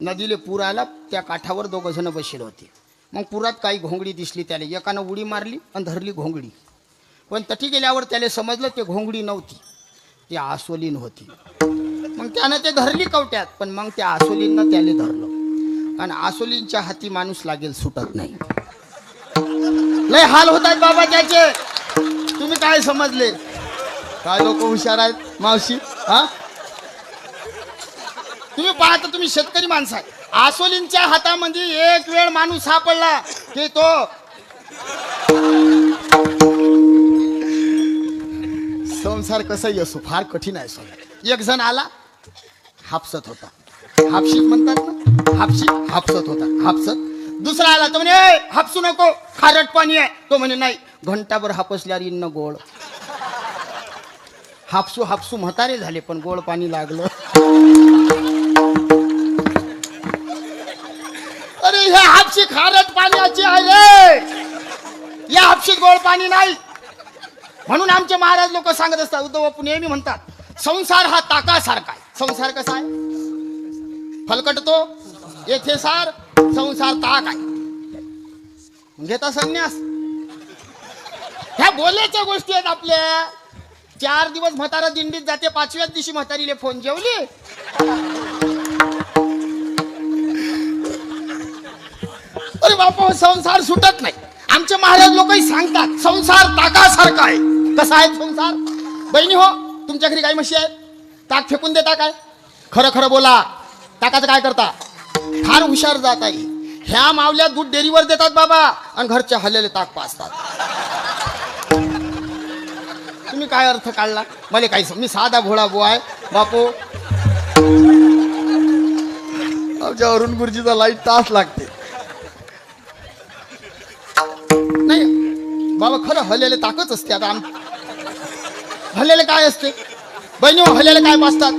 नदीले पूर आला, त्या काठावर दोघं जण बसले होते. मग पुरात काही घोंगडी दिसली त्याला, एकानं उडी मारली आणि धरली घोंगडी. पण तटी गेल्यावर त्याला समजलं ते घोंगडी नव्हती, ती आसोलीन होती. मग त्यानं ते धरली कवट्यात, पण मग त्या आसोलीनं त्याला धरलं. आणि आसोलींच्या हाती माणूस लागेल सुटत नाही. लय हाल होतात बाबा त्याचे. तुम्ही काय समजले? काय लोक हुशार आहेत मावशी. हा, तुम्ही पाहता, तुम्ही शेतकरी माणसं आहे. आसोलींच्या हातामध्ये एक वेळ माणूस सापडला की तो संसार कसाही असो फार कठीण आहे. एक जण आला, हापसत होता. हापशीत म्हणतात ना, हापसत होता, हापसत. दुसरा आला, तो म्हणे हापसू नको, खारट पाणी आहे. तो म्हणे नाही, घंटाभर हापसल्यावर इन्न गोड. हापसू हापसू म्हातारे झाले, पण गोड पाणी लागलं. अरे ह्या हापशी खारट पाण्याची आहे, या हापशीत गोड पाणी नाही. म्हणून आमचे महाराज लोक सांगत असतात, उद्धव बापू नेहमी म्हणतात, संसार हा ताकासारखा आहे. संसार कसा आहे? फलकटतो, येथे सार, संसार ताक आहे. घेता संन्यास. ह्या बोलायच्या गोष्टी आहेत आपल्या. 4 दिवस म्हातारा दिंडीत जाते, 5व्या दिवशी म्हातारीले फोन, जेवली? अरे बापा, संसार सुटत नाही. आमचे महाराज लोकही सांगतात, संसार ताकासारखा आहे. कसा आहे संसार? बहिणी हो, तुमच्या घरी काही म्हशी आहेत? ताक फेकून देता काय? खरं खरं बोला, ताकाचं काय करता? फार हुशार जात आहे. ह्या मावल्या दूध डेअरीवर देतात बाबा, आणि घरच्या हल्लेले ताक पाजतात. तुम्ही काय अर्थ काढला? मला काही, मी साधा भोळा बुवा आहे बापू. आमच्या अरुण गुरुजीचा लाईट तास लागते. नाही बाबा, खरं हल्लेले ताकच असते. आता हल्लेले काय असते? बहिणी हो, हल्लेले काय पाजतात?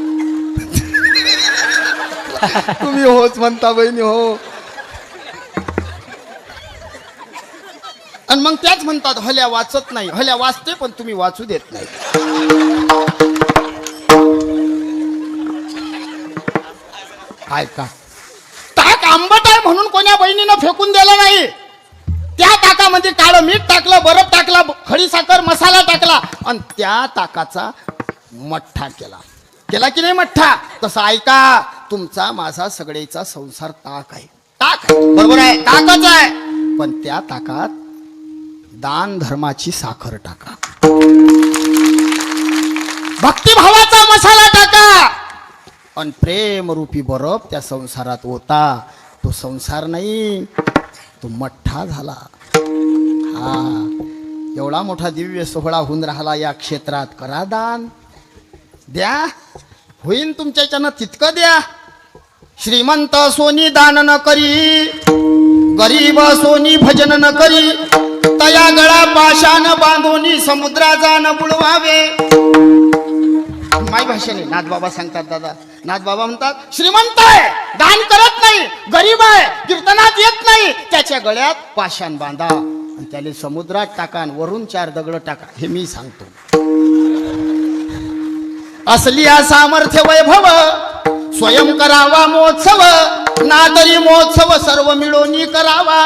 तुम्ही होच म्हणता बहिणी हो. आणि मग त्याच म्हणतात, हल्या वाचत नाही. हल्या वाचते, पण तुम्ही वाचू देत नाही. काय का ताक आंबट आहे म्हणून कोण्या बहिणीनं फेकून दिलं नाही. त्या ताकामध्ये काळं मीठ टाकलं, बरफ टाकला, खडीसाखर, मसाला टाकला, आणि त्या ताकाचा मठ्ठा केला. केला की नाही मठ्ठा? तसं ऐका, तुमचा माझा सगळेचा संसार ताक आहे. ताक आहे, बरोबर आहे, ताकच आहे. पण त्या ताकात दान धर्माची साखर टाका, भक्तिभावाचा मसाला टाका, आणि प्रेम रूपी बरफ त्या संसारात होता. तो संसार नाही, तो मठ्ठा झाला. हा, एवढा मोठा दिव्य सोहळा होऊन राहिला या क्षेत्रात. करा दान, द्या, होईन तुमच्याच्यानं तितकं द्या. श्रीमंत सोनी दान न करी, गरीब सोनी भजन न करी, तया गळा पाशान बांधोनी समुद्रा जाण बुडवावे. माई भाषेने नाथबाबा सांगतात, दादा नाथबाबा म्हणतात, श्रीमंत आहे, दान करत नाही, गरीब आहे, कीर्तनात येत नाही, त्याच्या गळ्यात पाषाण बांधा आणि त्याला समुद्रात टाका, वरून 4 दगड टाका. हे मी सांगतो. असली सामर्थ्य वैभव, स्वयं करावा महोत्सव, ना तरी महोत्सव सर्व मिळून करावा.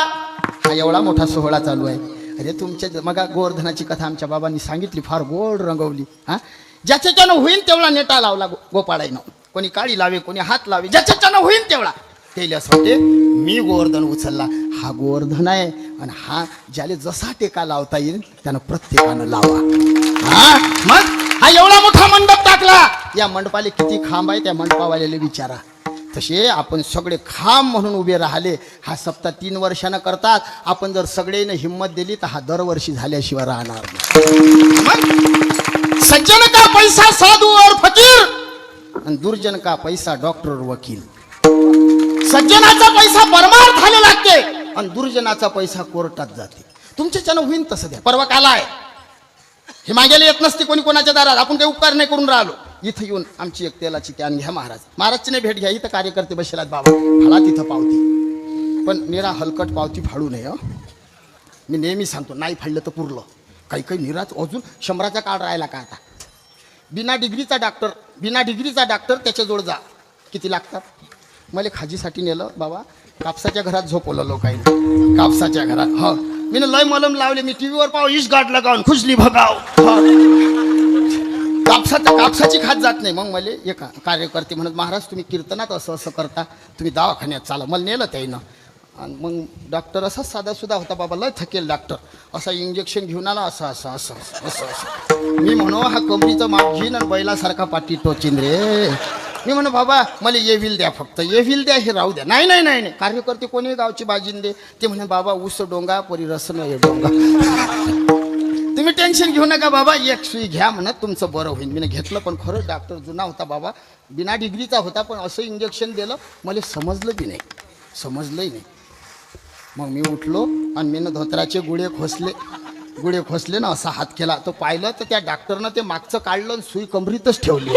हा एवढा मोठा सोहळा चालू आहे. अरे तुमच्या मग गोवर्धनाची कथा आमच्या बाबांनी सांगितली, फार गोड रंगवली. हा, ज्याच्याच्यानं होईल तेवढा नेटा लावला गोपाळाईनं. कोणी काळी लावे, कोणी हात लावे, ज्याच्याच्यानं होईल तेवढा. त्याला असं वाटते मी गोवर्धन उचलला. हा गोवर्धन आहे, आणि हा ज्याला जसा टेका लावता येईल त्यानं प्रत्येकानं लावा. हा, मग हा एवढा मोठा मंडप टाकला. या मंडपाले किती खांब आहे त्या मंडपावाल्याला विचारा. तसे आपण सगळे खांब म्हणून उभे राहिले. हा सप्ताह 3 वर्षानं करतात. आपण जर सगळेनं हिंमत दिली तर हा दरवर्षी झाल्याशिवाय राहणार नाही. सज्जन का पैसा साधू और फकीर, आणि दुर्जन का पैसा डॉक्टर और वकील. सज्जनाचा पैसा परमार्थाला लागते, आणि दुर्जनाचा पैसा कोर्टात जाते. तुमच्याच्यानं होईन तसं द्या. परवा काला आहे, हे मागेला येत नसते कोणी कोणाच्या दारात. आपण काही उपकार नाही करून राहिलो. इथं येऊन आमची एक तेलाची कॅन घ्या महाराज. महाराजची नाही भेट घ्या. इथं कार्यकर्ते बसलात बाबा, फाळा तिथं पावती, पण निरा हलकट पावती फाडू नये. मी नेहमी सांगतो, नाही फाडलं तर पुरलं. काही निराच अजून 100चा काळ राहिला का? आता बिना डिग्रीचा डॉक्टर त्याच्याजवळ जा. किती लागतात? मला खाजीसाठी नेलं बाबा. कापसाच्या घरात झोपवलं लोकांनी, कापसाच्या घरात. हो मी लय मलम लावले. मी टीव्हीवर पाहू इश गाठ लगावून खुशली भगाव. कापसाची खात जात नाही. मग मला एक कार्यकर्ते म्हणत, महाराज तुम्ही कीर्तनात असं असं करता, तुम्ही दवाखान्यात चाला. मला नेलं त्यानं. आणि मग डॉक्टर असाच साधासुद्धा होता बाबा, लय थकेल डॉक्टर. असा इंजेक्शन घेऊन आला, असं असं असं असं असं. मी म्हणू हा कमरीचं माप घेईन आणि बैलासारखा पाठी टोचीन रे. मी म्हणू बाबा मला ये व्हील द्या, फक्त ये व्हील द्या, हे राहू द्या. नाही नाही नाही नाही, कार्यकर्ते कोणी गावची बाजिंदे ते म्हणे बाबा ऊस डोंगा परी रसन हे डोंगा. तुम्ही टेन्शन घेऊ नका बाबा, एक सुई घ्या म्हणत तुमचं बरं होईल. मी घेतलं, पण खरंच डॉक्टर जुना होता बाबा, बिना डिग्रीचा होता, पण असं इंजेक्शन दिलं मला समजलं बी नाही, समजलंही नाही. मग मी उठलो आणि मी धोत्राचे गुळे खोसले ना, असा हात केला. तो पाहिलं तर त्या डॉक्टरनं ते मागचं काढलं आणि सुई कमरीतच ठेवली.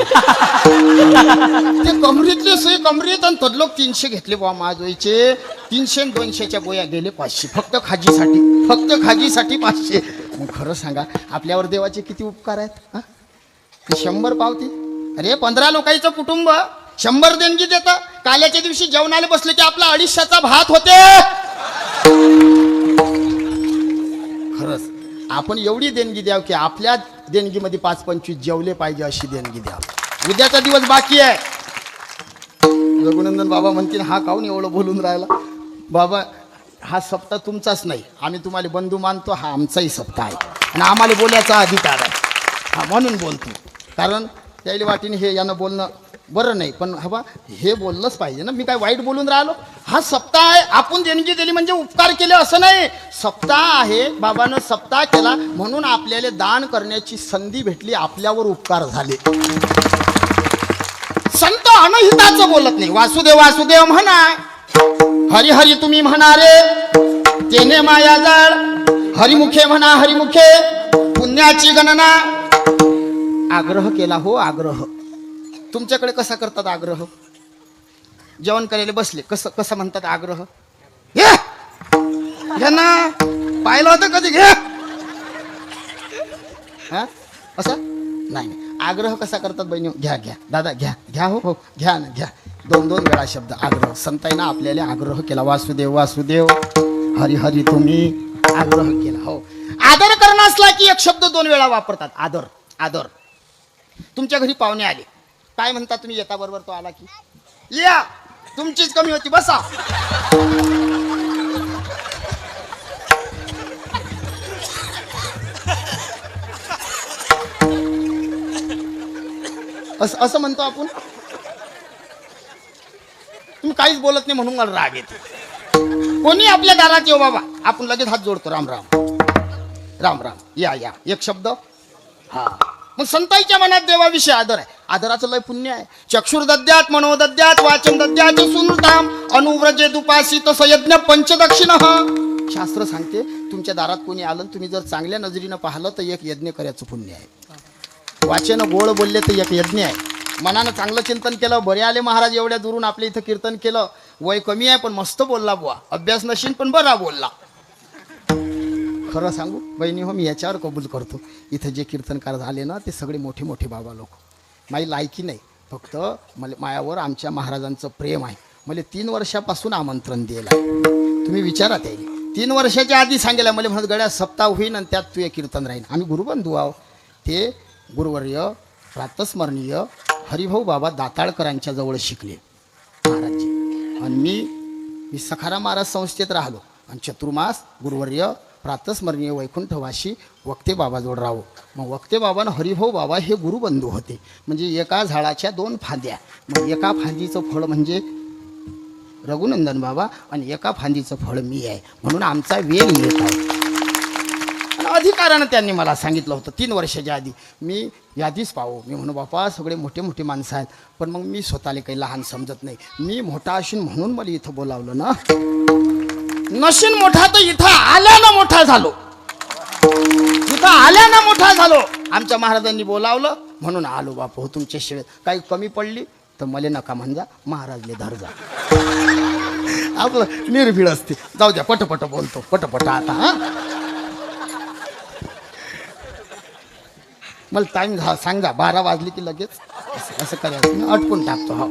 ते कमरीतली सुई कमरीत, आणि तदलोक 300 घेतले बाबा माझोईचे. 300 आणि 200च्या गोया गेले 500, फक्त खाजीसाठी 500. मग खरं सांगा आपल्यावर देवाचे किती उपकार आहेत हा? 100 पावती. अरे 15 लोकांचं कुटुंब 100 देणगी देतं. काल्याच्या दिवशी जेवणाला बसले की आपला 250चा भात होते. खरंच आपण एवढी देणगी द्याव की आपल्या देणगीमध्ये 5-25 जेवले पाहिजे, अशी देणगी द्याव. उद्याचा दिवस बाकी आहे. रघुनंदन बाबा म्हणतील हा काहून एवढं बोलून राहिला. बाबा हा सप्ताह तुमचाच नाही, आम्ही तुम्हाला बंधू मानतो, हा आमचाही सप्ताह आहे आणि आम्हाला बोलायचा अधिकार आहे. हा म्हणून बोलतो, कारण त्याला वाटीने हे यानं बोलणं बरं नाही, पण हवा हे बोललंच पाहिजे ना. मी काय वाईट बोलून राहिलो. हा सप्ताह आहे, आपण देणगी दिली म्हणजे उपकार केले असं नाही. सप्ताह आहे, बाबानं सप्ताह केला म्हणून आपल्याला दान करण्याची संधी भेटली, आपल्यावर उपकार झाले. संत अनहिताचं बोलत नाही. वासुदेव वासुदेव म्हणा, हरी हरी तुम्ही म्हणा रे, तेने माया जळ. हरिमुखे म्हणा हरिमुखे, पुण्याची गणना. आग्रह केला हो, आग्रह. तुमच्याकडे कसा करतात आग्रह? जेवण करायला बसले कसं म्हणतात आग्रह? घ्या ना, पाहिलं होतं कधी? घ्या. हा असं नाही. आग्रह कसा करतात बहिणी? घ्या घ्या दादा, घ्या घ्या, हो हो घ्या ना, घ्या. 2-2 वेळा शब्द आग्रह. संतांना आपल्याला आग्रह केला. वासुदेव वासुदेव, हरी हरी तुम्ही आग्रह केला. हो, आदर करणं असला की एक शब्द 2 वेळा वापरतात. आदर आदर. तुमच्या घरी पाहुणे आले, काय म्हणता तुम्ही? येता बरोबर तो आला की या, तुमचीच कमी होती, बसा. असं म्हणतो आपण. तुम्ही काहीच बोलत नाही म्हणून मला राग येतो. कोणी आपल्या दारात येऊ बाबा, आपण लगेच हात जोडतो. राम राम राम राम, या या, एक शब्द. हा, मग संताईच्या मनात देवाविषयी आदर आहे. आदराचं लय पुण्य आहे. चक्षुर्दद्यात मनोदद्यात वाचन दद्यात सुनताम अनुव्रजे दुपासित सयज्ञ पंचदक्षिण. शास्त्र सांगते तुमच्या दारात कोणी आलं, तुम्ही जर चांगल्या नजरीनं पाहिलं तर एक यज्ञ करायचं पुण्य आहे. वाचन गोड बोलले तर एक यज्ञ आहे. मनानं चांगलं चिंतन केलं. बरे आले महाराज एवढ्या दुरून आपल्या इथं कीर्तन केलं. वय कमी आहे पण मस्त बोलला बुवा. अभ्यास नशीन पण बरा बोलला. खरं सांगू बहिणी हो, मी याच्यावर कबूल करतो. इथं जे कीर्तनकार झाले ना ते सगळे मोठे मोठे बाबा लोक. माझी लायकी नाही, फक्त मला मायावर आमच्या महाराजांचं प्रेम आहे. मला 3 वर्षापासून आमंत्रण दिलं आहे. तुम्ही विचारा त्याला. 3 वर्षाच्या आधी सांगेला मला म्हणत गड्या सप्ताह होईन आणि त्यात तू कीर्तन राहीन. आम्ही गुरुबंधू आहो. ते गुरुवर्य प्रातस्मरणीय हरिभाऊ बाबा दाताळकरांच्या जवळ शिकले महाराजजी. आणि मी सखारा महाराज संस्थेत राहिलो आणि चतुर्मास गुरुवर्य प्रातस्मरणीय वैकुंठवासी वक्ते बाबाजवळ राहो. मग वक्ते बाबा हरिभाऊ बाबा हे गुरुबंधू होते. म्हणजे एका झाडाच्या 2 फांद्या. मग एका फांदीचं फळ म्हणजे रघुनंदन बाबा आणि एका फांदीचं फळ मी आहे. म्हणून आमचा वेळ येत आहे. आणि अधिकारानं त्यांनी मला सांगितलं होतं 3 वर्षाच्या आधी. मी यादीच पाहू. मी म्हणू बापा सगळे मोठे मोठे माणसं आहेत, पण मग मी स्वतःला काही लहान समजत नाही. मी मोठा असून म्हणून मला इथं बोलावलं ना. नशीन मोठा तर इथं आल्यानं मोठा झालो. इथं आल्यानं मोठा झालो. आमच्या महाराजांनी बोलावलं म्हणून आलो. बापू हो, तुमच्या शिवेत काही कमी पडली तर मला नका म्हणजा, महाराजले धर जा. आपलं निर्भीड असते. जाऊ द्या, पटपट बोलतो पटपट आता. हा, मला टाईम सांगा 12 वाजले की लगेच असं करायचं. अटकून टाकतो. हो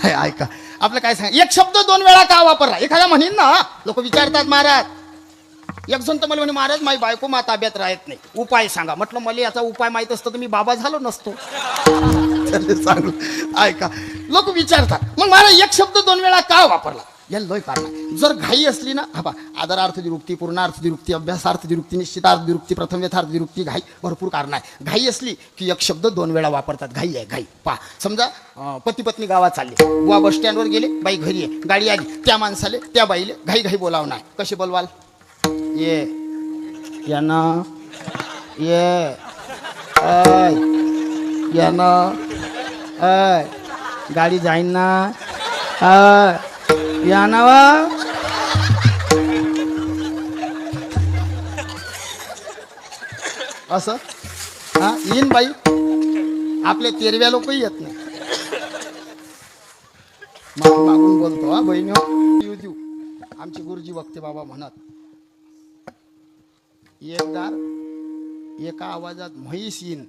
ऐका, आपलं काय सांग, एक शब्द 2 वेळा का वापरला? एखादा म्हणीन ना, लोक विचारतात महाराज, एक जण तर मला म्हणे महाराज माझी बायको मा ताब्यात राहत नाही, उपाय सांगा. म्हटलं मला याचा उपाय माहित असतं तर मी बाबा झालो नसतो. सांग ऐका, लोक विचारतात मग महाराज एक शब्द 2 वेळा का वापरला? याला लय कारण आहे. जर घाई असली ना, हा बा, आदरार्थ द्विरुक्ती, पूर्णार्थ द्विरुक्ती, अभ्यासार्थ द्विरुक्ती, निश्चितार्थ द्विरुक्ती, प्रथम यथार्थ द्विरुक्ती, घाई, भरपूर कारण आहे. घाई असली की एक शब्द 2 वेळा वापरतात. घाई आहे, घाई. पहा, समजा पती पत्नी गावात चालले, बुवा बस स्टँडवर गेले, बाई घरी आहे, गाडी आली, त्या माणसाले त्या बाईले घाई घाई बोलावं नाही. कसे बोलवाल? ये याना, ये ऐ याना, ऐ गाडी जाईन ना, ऐ या नावा. असं हा येईन बाई, आपले तेरव्या लोकही येत नाही. मागून बोलतो हा बहिणी, येऊ देऊ. आमचे गुरुजी वक्ते बाबा म्हणत, एकदार एका आवाजात म्हैस येईन.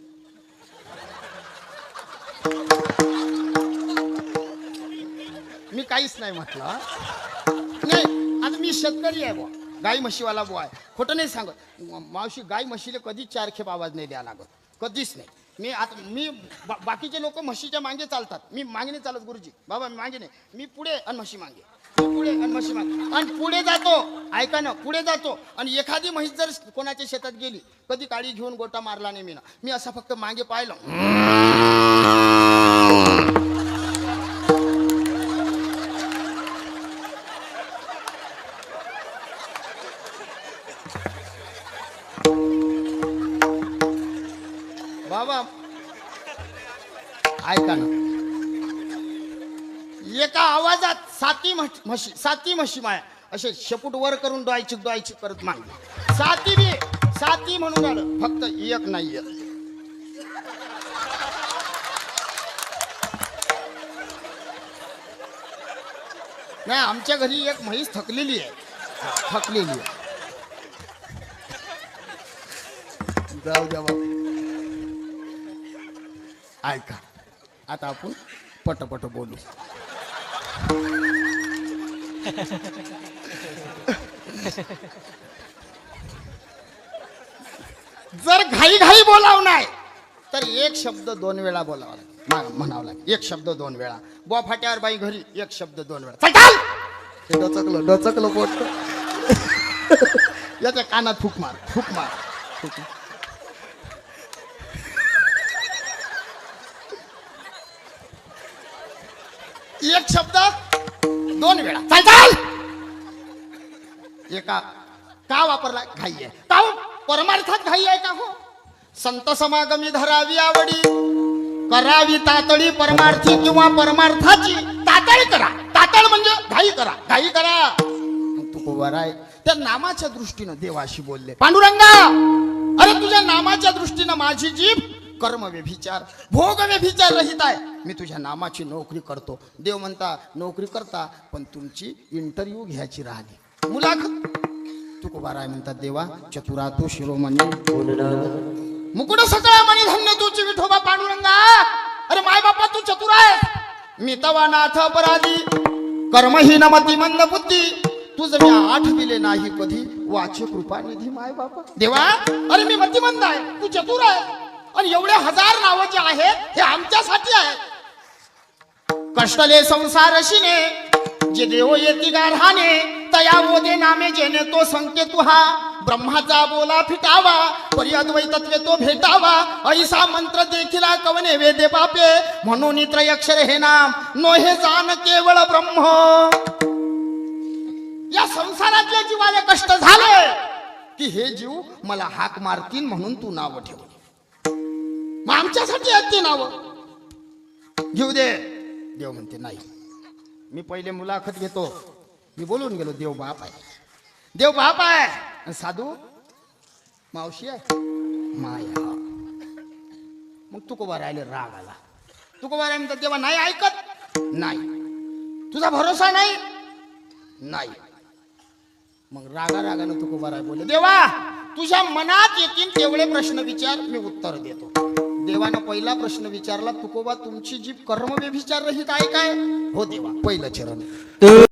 मी काहीच नाही म्हटलं. नाही, आता मी शेतकरी आहे बुवा, गाई म्हशीवाला बुवा आहे, खोटं नाही सांगत. मावशी गाई म्हशीले कधीच 4 खेप आवाज नाही द्यावा लागत, कधीच नाही. मी बाकीचे लोक म्हशीच्या मागे चालतात, मी मागे नाही चालत. गुरुजी बाबा मी मागे नाही, मी पुढे आणि म्हशी मागे, पुढे आणि म्हशी मागे, आणि पुढे जातो. ऐका ना, पुढे जातो. आणि एखादी म्हैस जर कोणाच्या शेतात गेली, कधी काळी घेऊन गोटा मारला नाही मी असं फक्त मागे पाहिलं. बाबा ऐका ना, एका आवाजात 7 म्हशी माया असे शेपूट वर करून डोळायची करत मागली. 7 म्हणून आलं, फक्त एक नाहीये. नाही, आमच्या घरी एक म्हैस थकलेली आहे. जाऊ द्या बाबा. ऐका, आता आपण पटपट बोलू. जर घाई बोलाव नाही तर एक शब्द 2 वेळा बोलावा लागेल, म्हणावं लागेल. एक शब्द 2 वेळा. बुवा फाट्यावर बाई घरी, एक शब्द 2 वेळा. डचकलं बोट. याच्या कानात फूक मार. एक शब्द 2 वेळा. चाल. एका का वापरला? घाई आहे. का परमार्थात घाई आहे का? हो, संत समागमी धरावी आवडी, करावी तातडी परमार्थी किंवा परमार्थाची तातड करा. तातड म्हणजे घाई करा. तू कोवर आहे त्या नामाच्या दृष्टीनं देवाशी बोलले. पांडुरंगा, अरे तुझ्या नामाच्या दृष्टीनं माझी जीभ कर्म व्यभिचार, भोग व्यभिचार रहित आहे. मी तुझ्या नामाची नोकरी करतो. देव म्हणता नोकरी करता, पण तुमची इंटरव्ह्यू घ्यायची राहिली, मुलाखत. तू कोबाराय म्हणतात देवा, चतुरा तू शिरोमणी, मुकुट सकळा मणी धन्य तुझी विठोबा पांडुरंगा. अरे माय बापा तू चतुर आहे, मी तवा नाथ अपराधी, कर्महीन मती मंद बुद्धी, तुझ मी आठविले नाही कधी, वाचे कृपा निधी माय बापा. देवा, अरे मी मतिमंद आहे, तू चतुर आहे, आणि एवढे 1000 नावं जे आहेत हे आमच्यासाठी आहेत. कष्टले संसारशीने जे देव येती गाढाने, तया ओदे नामे जेने तो संकेत हा, ब्रह्माचा बोला फिटावा, परि अद्वैतत्वे तो भेटावा, ऐसा मंत्र देखिला कवने वेदे पापे, म्हणून त्रयक्षर हे नाम नो हे जाण केवळ ब्रह्म. या संसारातल्या जीवाला कष्ट झाले की हे जीव मला हाक मारतील म्हणून तू नाव ठेवली. मग आमच्यासाठी आहेत ती नाव, घेऊ दे. देव म्हणते नाही, मी पहिले मुलाखत घेतो. मी बोलून गेलो देव बाप आहे, देव बाप आहे, साधू मावशी आहे माया. मग तू कोबा राहिले, राग आला. तू कोबा राहिले म्हणतात देवा नाही ऐकत, नाही तुझा भरोसा नाही, नाही. मग रागानं तू कोबा राय बोलले, देवा तुझ्या मनात येतील तेवढे प्रश्न विचार, मी उत्तर देतो. देवानं पहिला प्रश्न विचारला, तुकोबा तुमची जीभ कर्म व्यभिचार रहित आहे काय? हो देवा, पहिलं चरण.